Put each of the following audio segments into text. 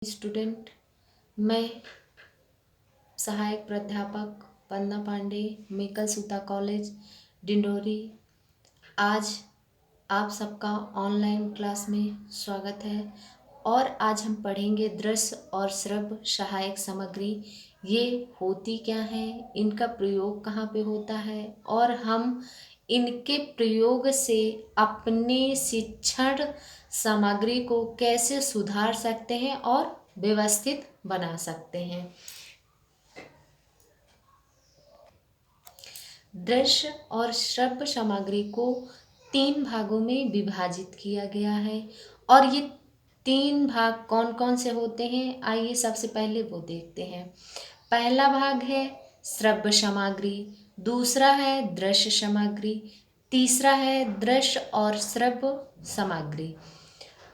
Student, मैं सहायक प्राध्यापक पन्ना पांडे, मेकल सूता कॉलेज डिंडोरी। आज आप सबका ऑनलाइन क्लास में स्वागत है और आज हम पढ़ेंगे दृश्य और श्रव्य सहायक सामग्री। ये होती क्या है, इनका प्रयोग कहाँ पे होता है और हम इनके प्रयोग से अपने शिक्षण सामग्री को कैसे सुधार सकते हैं और व्यवस्थित बना सकते हैं। दृश्य और श्रव्य सामग्री को 3 भागों में विभाजित किया गया है और ये 3 भाग कौन कौन से होते हैं, आइए सबसे पहले वो देखते हैं। पहला भाग है श्रव्य सामग्री, दूसरा है दृश्य सामग्री, तीसरा है दृश्य और श्रव्य सामग्री।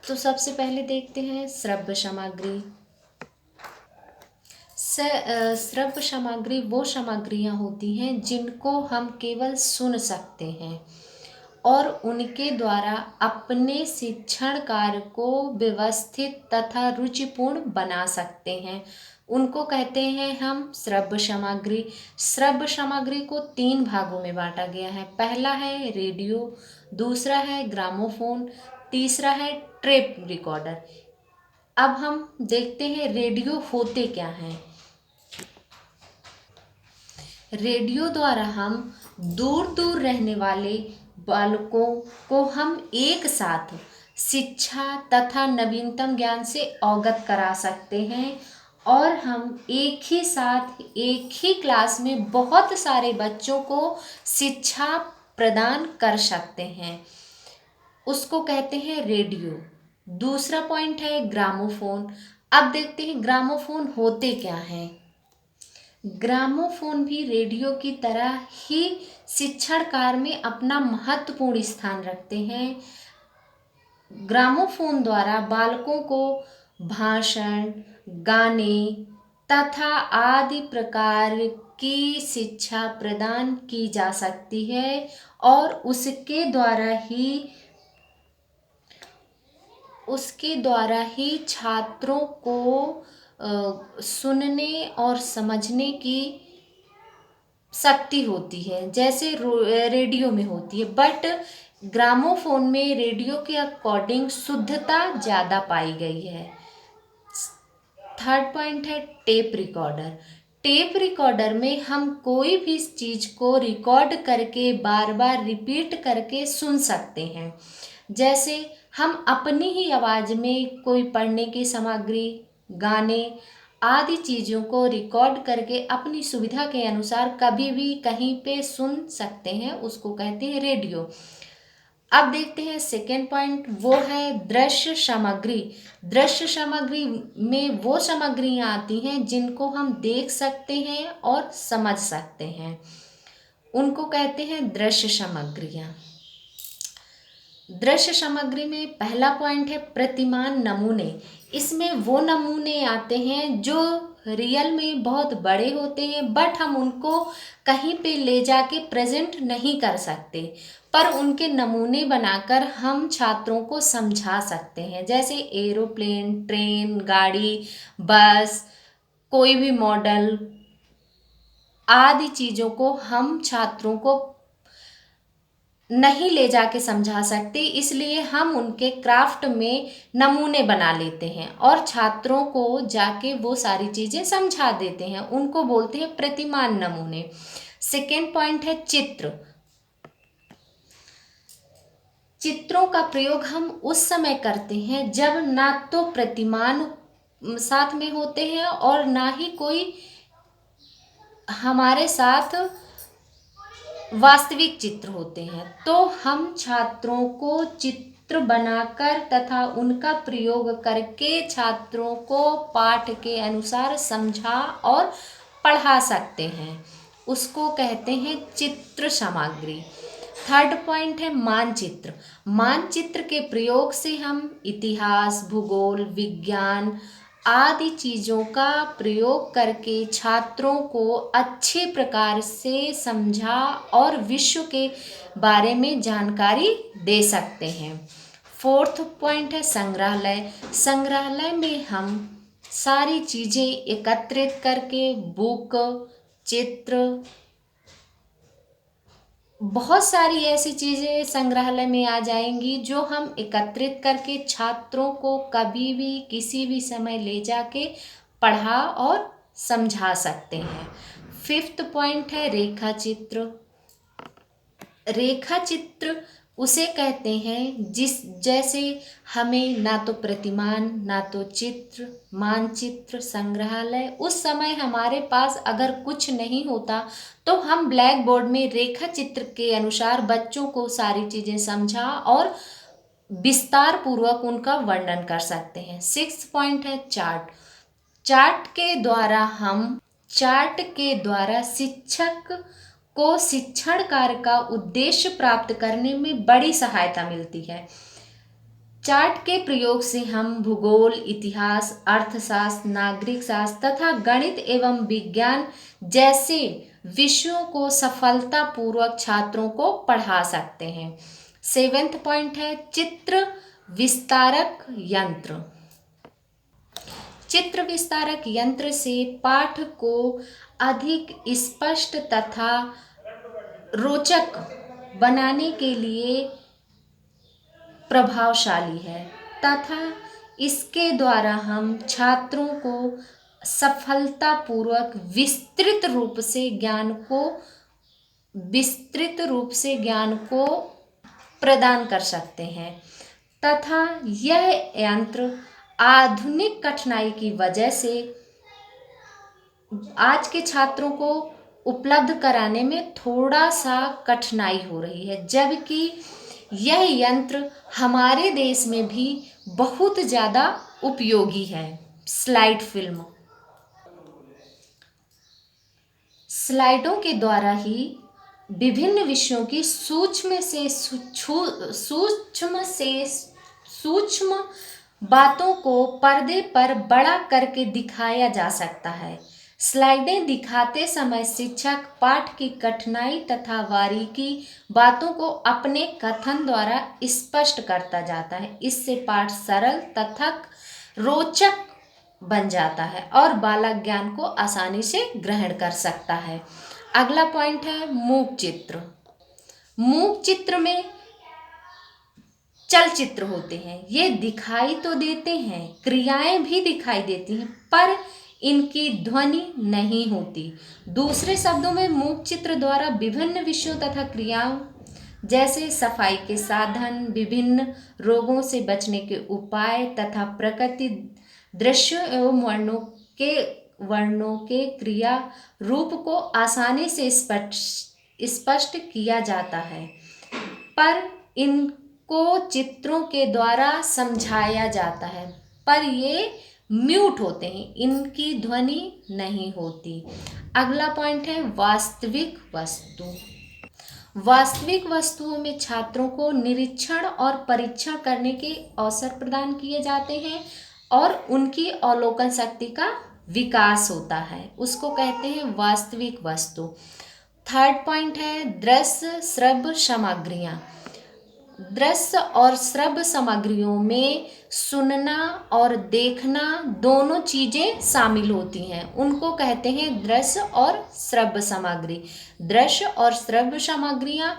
तो सबसे पहले देखते हैं श्रव्य सामग्री। श्रव्य सामग्री वो सामग्रियाँ होती हैं जिनको हम केवल सुन सकते हैं और उनके द्वारा अपने शिक्षण कार्य को व्यवस्थित तथा रुचिपूर्ण बना सकते हैं, उनको कहते हैं हम श्रव्य सामग्री। श्रव्य सामग्री को 3 भागों में बांटा गया है। पहला है रेडियो, दूसरा है ग्रामोफोन, तीसरा है टेप रिकॉर्डर। अब हम देखते हैं रेडियो होते क्या हैं। रेडियो द्वारा हम दूर दूर रहने वाले बालकों को हम एक साथ शिक्षा तथा नवीनतम ज्ञान से अवगत करा सकते हैं और हम एक ही साथ एक ही क्लास में बहुत सारे बच्चों को शिक्षा प्रदान कर सकते हैं, उसको कहते हैं रेडियो। दूसरा पॉइंट है ग्रामोफोन। अब देखते हैं ग्रामोफोन होते क्या हैं। ग्रामोफोन भी रेडियो की तरह ही शिक्षण कार्य में अपना महत्वपूर्ण स्थान रखते हैं। ग्रामोफोन द्वारा बालकों को भाषण, गाने तथा आदि प्रकार की शिक्षा प्रदान की जा सकती है और उसके द्वारा ही छात्रों को सुनने और समझने की शक्ति होती है, जैसे रेडियो में होती है। बट ग्रामोफोन में रेडियो के अकॉर्डिंग शुद्धता ज़्यादा पाई गई है। थर्ड पॉइंट है टेप रिकॉर्डर। टेप रिकॉर्डर में हम कोई भी चीज़ को रिकॉर्ड करके बार बार रिपीट करके सुन सकते हैं, जैसे हम अपनी ही आवाज़ में कोई पढ़ने की सामग्री, गाने आदि चीज़ों को रिकॉर्ड करके अपनी सुविधा के अनुसार कभी भी कहीं पे सुन सकते हैं, उसको कहते हैं रेडियो। अब देखते हैं सेकेंड पॉइंट, वो है दृश्य सामग्री। दृश्य सामग्री में वो सामग्रियाँ आती हैं जिनको हम देख सकते हैं और समझ सकते हैं, उनको कहते हैं दृश्य सामग्रियाँ। दृश्य सामग्री में पहला पॉइंट है प्रतिमान नमूने। इसमें वो नमूने आते हैं जो रियल में बहुत बड़े होते हैं, बट हम उनको कहीं पे ले जाके प्रेजेंट नहीं कर सकते, पर उनके नमूने बनाकर हम छात्रों को समझा सकते हैं, जैसे एरोप्लेन, ट्रेन, गाड़ी, बस, कोई भी मॉडल आदि चीज़ों को हम छात्रों को नहीं ले जाके समझा सकते, इसलिए हम उनके क्राफ्ट में नमूने बना लेते हैं और छात्रों को जाके वो सारी चीज़ें समझा देते हैं, उनको बोलते हैं प्रतिमान नमूने। सेकेंड पॉइंट है चित्र। चित्रों का प्रयोग हम उस समय करते हैं जब ना तो प्रतिमान साथ में होते हैं और ना ही कोई हमारे साथ वास्तविक चित्र होते हैं, तो हम छात्रों को चित्र बनाकर तथा उनका प्रयोग करके छात्रों को पाठ के अनुसार समझा और पढ़ा सकते हैं, उसको कहते हैं चित्र सामग्री। थर्ड पॉइंट है मानचित्र। मानचित्र के प्रयोग से हम इतिहास, भूगोल, विज्ञान आदि चीज़ों का प्रयोग करके छात्रों को अच्छे प्रकार से समझा और विश्व के बारे में जानकारी दे सकते हैं। फोर्थ पॉइंट है संग्रहालय। संग्रहालय में हम सारी चीज़ें एकत्रित करके बुक, चित्र, बहुत सारी ऐसी चीज़ें संग्रहालय में आ जाएंगी जो हम एकत्रित करके छात्रों को कभी भी किसी भी समय ले जाके पढ़ा और समझा सकते हैं। फिफ्थ पॉइंट है रेखा चित्र। रेखा चित्र उसे कहते हैं जैसे हमें ना तो प्रतिमान, ना तो चित्र, मानचित्र, संग्रहालय, उस समय हमारे पास अगर कुछ नहीं होता तो हम ब्लैक बोर्ड में रेखा चित्र के अनुसार बच्चों को सारी चीज़ें समझा और विस्तार पूर्वक उनका वर्णन कर सकते हैं। सिक्स पॉइंट है चार्ट। चार्ट के द्वारा शिक्षक को शिक्षण कार्य का उद्देश्य प्राप्त करने में बड़ी सहायता मिलती है। चार्ट के प्रयोग से हम भूगोल, इतिहास, अर्थशास्त्र, नागरिक शास्त्र तथा गणित एवं विज्ञान जैसे विषयों को सफलतापूर्वक छात्रों को पढ़ा सकते हैं। सेवेंथ पॉइंट है चित्र विस्तारक यंत्र। चित्र विस्तारक यंत्र से पाठ को अधिक स्पष्ट तथा रोचक बनाने के लिए प्रभावशाली है तथा इसके द्वारा हम छात्रों को सफलतापूर्वक विस्तृत रूप से ज्ञान को प्रदान कर सकते हैं तथा यह यंत्र आधुनिक कठिनाई की वजह से आज के छात्रों को उपलब्ध कराने में थोड़ा सा कठिनाई हो रही है, जबकि यह यंत्र हमारे देश में भी बहुत ज़्यादा उपयोगी है। स्लाइड फिल्म, स्लाइडों के द्वारा ही विभिन्न विषयों की सूक्ष्म बातों को पर्दे पर बड़ा करके दिखाया जा सकता है। स्लाइडें दिखाते समय शिक्षक पाठ की कठिनाई तथा बारीकी बातों को अपने कथन द्वारा स्पष्ट करता जाता है। इससे पाठ सरल तथा रोचक बन जाता है और बालक ज्ञान को आसानी से ग्रहण कर सकता है। अगला पॉइंट है मूक चित्र। मूक चित्र में चलचित्र होते हैं, ये दिखाई तो देते हैं, क्रियाएं भी दिखाई देती हैं, पर इनकी ध्वनि नहीं होती। दूसरे शब्दों में मूक चित्र द्वारा विभिन्न विषयों तथा क्रियाओं जैसे सफाई के साधन, विभिन्न रोगों से बचने के उपाय तथा प्रकृति दृश्यों एवं वर्णों के क्रिया रूप को आसानी से स्पष्ट किया जाता है, पर इनको चित्रों के द्वारा समझाया जाता है, पर ये म्यूट होते हैं, इनकी ध्वनि नहीं होती। अगला पॉइंट है वास्तविक वस्तु। वास्तविक वस्तुओं में छात्रों को निरीक्षण और परीक्षण करने के अवसर प्रदान किए जाते हैं और उनकी अवलोकन शक्ति का विकास होता है, उसको कहते हैं वास्तविक वस्तु। थर्ड पॉइंट है दृश्य श्रव्य सामग्रियाँ। दृश्य और श्रव्य सामग्रियों में सुनना और देखना दोनों चीज़ें शामिल होती हैं, उनको कहते हैं दृश्य और श्रव्य सामग्री। दृश्य और श्रव्य सामग्रियाँ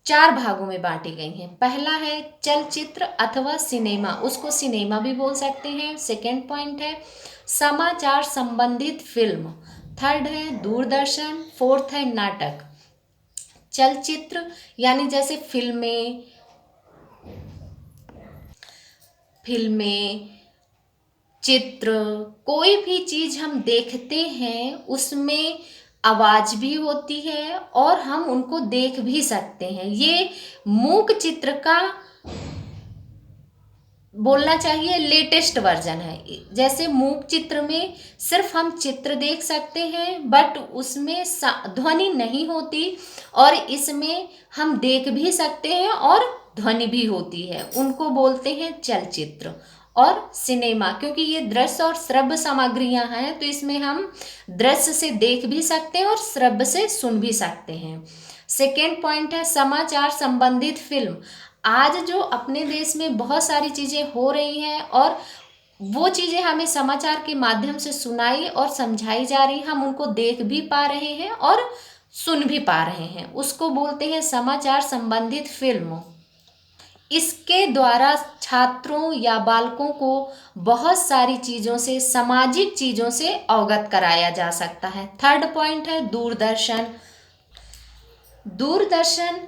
4 भागों में बांटी गई हैं। पहला है चलचित्र अथवा सिनेमा, उसको सिनेमा भी बोल सकते हैं। सेकेंड पॉइंट है समाचार संबंधित फिल्म। थर्ड है दूरदर्शन। फोर्थ है नाटक। चलचित्र यानी जैसे फिल्में, चित्र, कोई भी चीज़ हम देखते हैं उसमें आवाज़ भी होती है और हम उनको देख भी सकते हैं। ये मूक चित्र का बोलना चाहिए लेटेस्ट वर्जन है। जैसे मूक चित्र में सिर्फ हम चित्र देख सकते हैं बट उसमें ध्वनि नहीं होती, और इसमें हम देख भी सकते हैं और ध्वनि भी होती है, उनको बोलते हैं चलचित्र और सिनेमा। क्योंकि ये दृश्य और श्रव्य सामग्रियां हैं तो इसमें हम दृश्य से देख भी सकते हैं और श्रव्य से सुन भी सकते हैं। सेकेंड पॉइंट है समाचार संबंधित फिल्म। आज जो अपने देश में बहुत सारी चीज़ें हो रही हैं और वो चीज़ें हमें समाचार के माध्यम से सुनाई और समझाई जा रही, हम उनको देख भी पा रहे हैं और सुन भी पा रहे हैं, उसको बोलते हैं समाचार संबंधित फिल्म। इसके द्वारा छात्रों या बालकों को बहुत सारी चीज़ों से, सामाजिक चीज़ों से अवगत कराया जा सकता है। थर्ड पॉइंट है दूरदर्शन। दूरदर्शन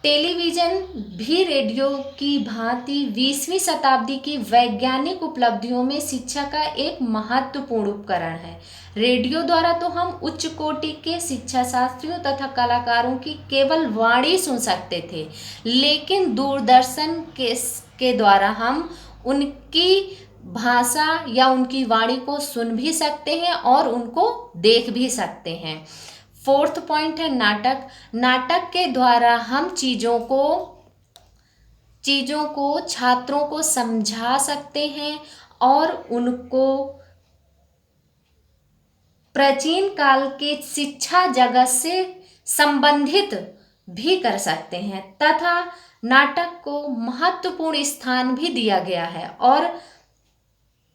टेलीविज़न भी रेडियो की भांति 20वीं शताब्दी की वैज्ञानिक उपलब्धियों में शिक्षा का एक महत्वपूर्ण उपकरण है। रेडियो द्वारा तो हम उच्च कोटि के शिक्षा शास्त्रियों तथा कलाकारों की केवल वाणी सुन सकते थे, लेकिन दूरदर्शन के द्वारा हम उनकी भाषा या उनकी वाणी को सुन भी सकते हैं और उनको देख भी सकते हैं। फोर्थ पॉइंट है नाटक। नाटक के द्वारा हम चीज़ों को छात्रों को समझा सकते हैं और उनको प्राचीन काल के शिक्षा जगत से संबंधित भी कर सकते हैं, तथा नाटक को महत्वपूर्ण स्थान भी दिया गया है। और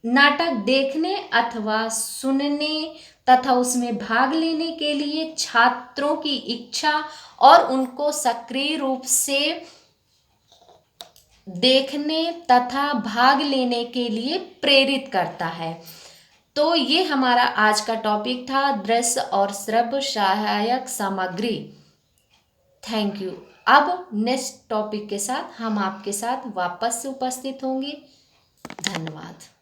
नाटक देखने अथवा सुनने तथा उसमें भाग लेने के लिए छात्रों की इच्छा और उनको सक्रिय रूप से देखने तथा भाग लेने के लिए प्रेरित करता है। तो ये हमारा आज का टॉपिक था, दृश्य और श्रव्य सहायक सामग्री। Thank you. अब नेक्स्ट टॉपिक के साथ हम आपके साथ वापस से उपस्थित होंगे। धन्यवाद।